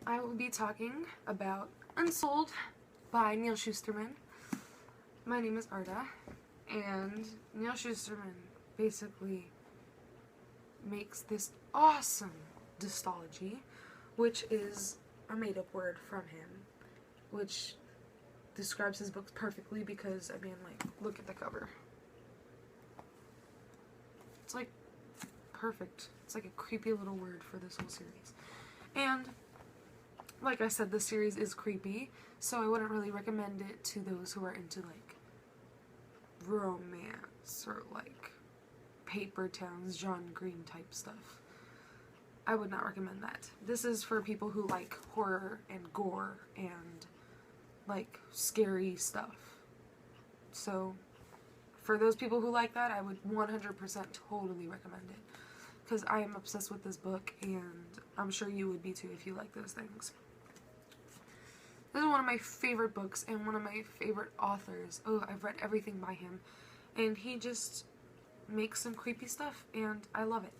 I will be talking about Unsouled by Neal Shusterman. My name is Arda, and Neal Shusterman basically makes this awesome dystology, which is a made-up word from him, which describes his books perfectly because, I mean, like, look at the cover. It's like perfect. It's like a creepy little word for this whole series. And like I said, the series is creepy, so I wouldn't really recommend it to those who are into like romance or like Paper Towns, John Green type stuff. I would not recommend that. This is for people who like horror and gore and like scary stuff. So for those people who like that, I would 100% totally recommend it, because I am obsessed with this book, and I'm sure you would be too if you like those things. This is one of my favorite books and one of my favorite authors. Oh, I've read everything by him, and he just makes some creepy stuff, and I love it.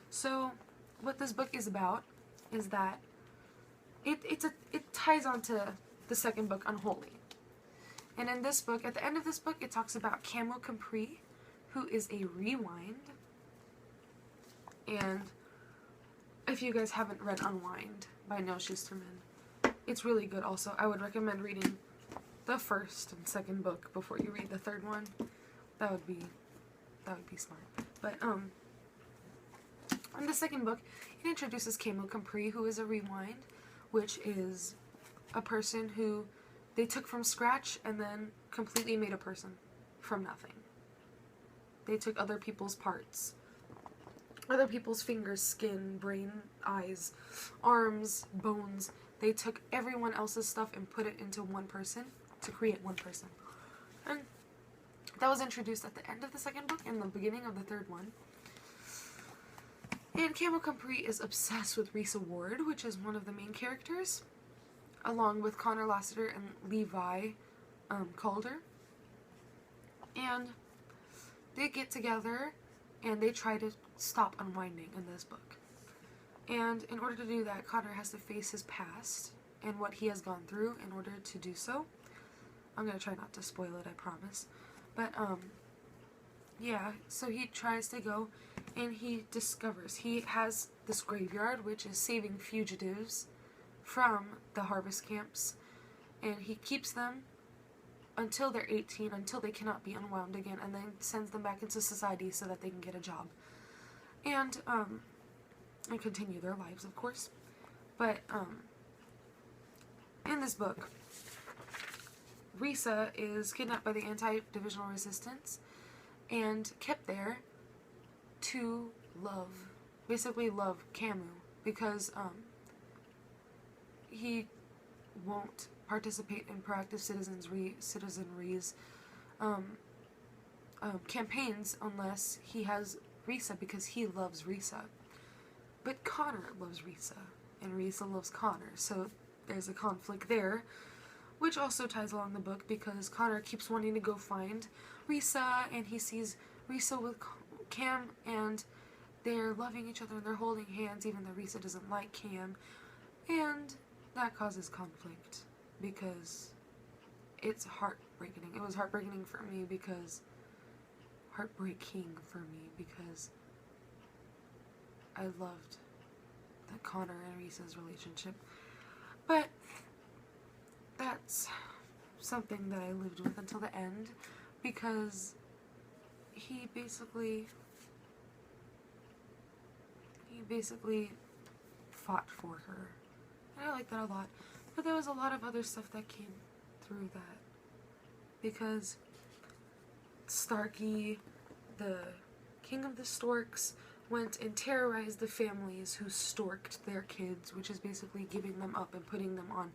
So what this book is about is that it ties on to the second book, Unholy. And in this book, at the end of this book, it talks about Camille Capri, who is a rewind. And if you guys haven't read Unwind by Neal Shusterman, it's really good also. I would recommend reading the first and second book before you read the third one. That would be smart. But in the second book, it introduces Camille Capri, who is a rewind, which is a person who they took from scratch and then completely made a person from nothing. They took other people's parts. Other people's fingers, skin, brain, eyes, arms, bones. They took everyone else's stuff and put it into one person to create one person. And that was introduced at the end of the second book and the beginning of the third one. And Camille Capri is obsessed with Risa Ward, which is one of the main characters, along with Connor Lassiter and Levi Calder. And they get together and they try to stop unwinding in this book. And in order to do that, Connor has to face his past and what he has gone through in order to do so. I'm going to try not to spoil it, I promise. But, yeah, so he tries to go and he discovers he has this graveyard which is saving fugitives from the harvest camps, and he keeps them until they're 18, until they cannot be unwound again, and then sends them back into society so that they can get a job. And continue their lives, of course. But, in this book, Risa is kidnapped by the anti-divisional resistance and kept there to basically love Camus, because, he won't participate in proactive citizenry's campaigns unless he has Risa, because he loves Risa. But Connor loves Risa, and Risa loves Connor, so there's a conflict there, which also ties along the book, because Connor keeps wanting to go find Risa, and he sees Risa with Cam, and they're loving each other, and they're holding hands, even though Risa doesn't like Cam, and that causes conflict, because it's heartbreaking. It was heartbreaking for me because I loved the Connor and Risa's relationship. But that's something that I lived with until the end, because he basically fought for her. And I like that a lot. But there was a lot of other stuff that came through that, because Starkey, the king of the storks, went and terrorized the families who storked their kids, which is basically giving them up and putting them on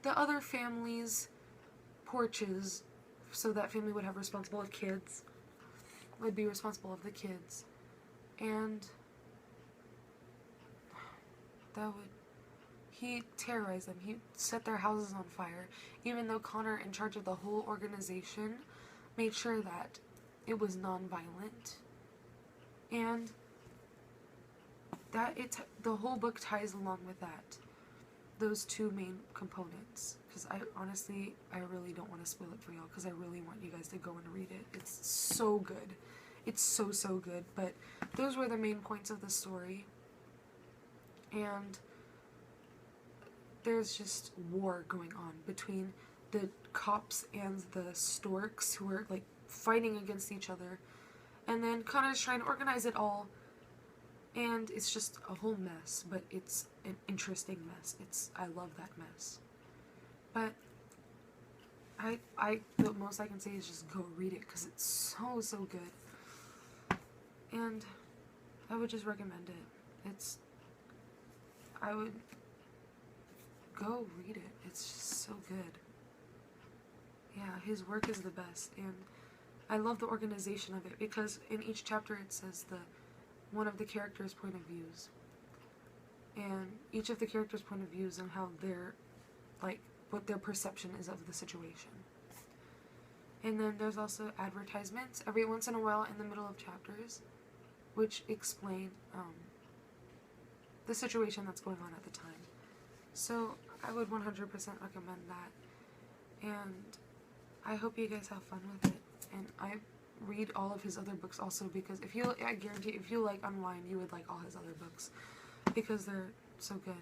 the other family's porches, so that family would have responsible of kids, would be responsible of the kids. And he terrorized them. He set their houses on fire, even though Connor, in charge of the whole organization, made sure that it was non-violent. And the whole book ties along with that. those two main components, because I really don't want to spoil it for y'all, because I really want you guys to go and read it. It's so good. It's so, so good. But those were the main points of the story. And there's just war going on between the cops and the storks, who are like fighting against each other. And then Connor's trying to organize it all. And it's just a whole mess, but it's an interesting mess. I love that mess. But the most I can say is just go read it, because it's so, so good. And I would just recommend it. I would go read it. It's just so good. Yeah, his work is the best, and I love the organization of it, because in each chapter it says one of the characters' point of views, and each of the characters' point of views and how they're, like, what their perception is of the situation. And then there's also advertisements every once in a while in the middle of chapters, which explain the situation that's going on at the time. So I would 100% recommend that, and I hope you guys have fun with it. And I read all of his other books also, because I guarantee if you like unwind, you would like all his other books, because they're so good.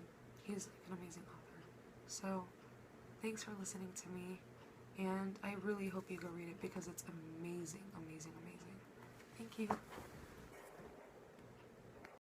He's an amazing author. So thanks for listening to me, and I really hope you go read it, because it's amazing, amazing, amazing. Thank you.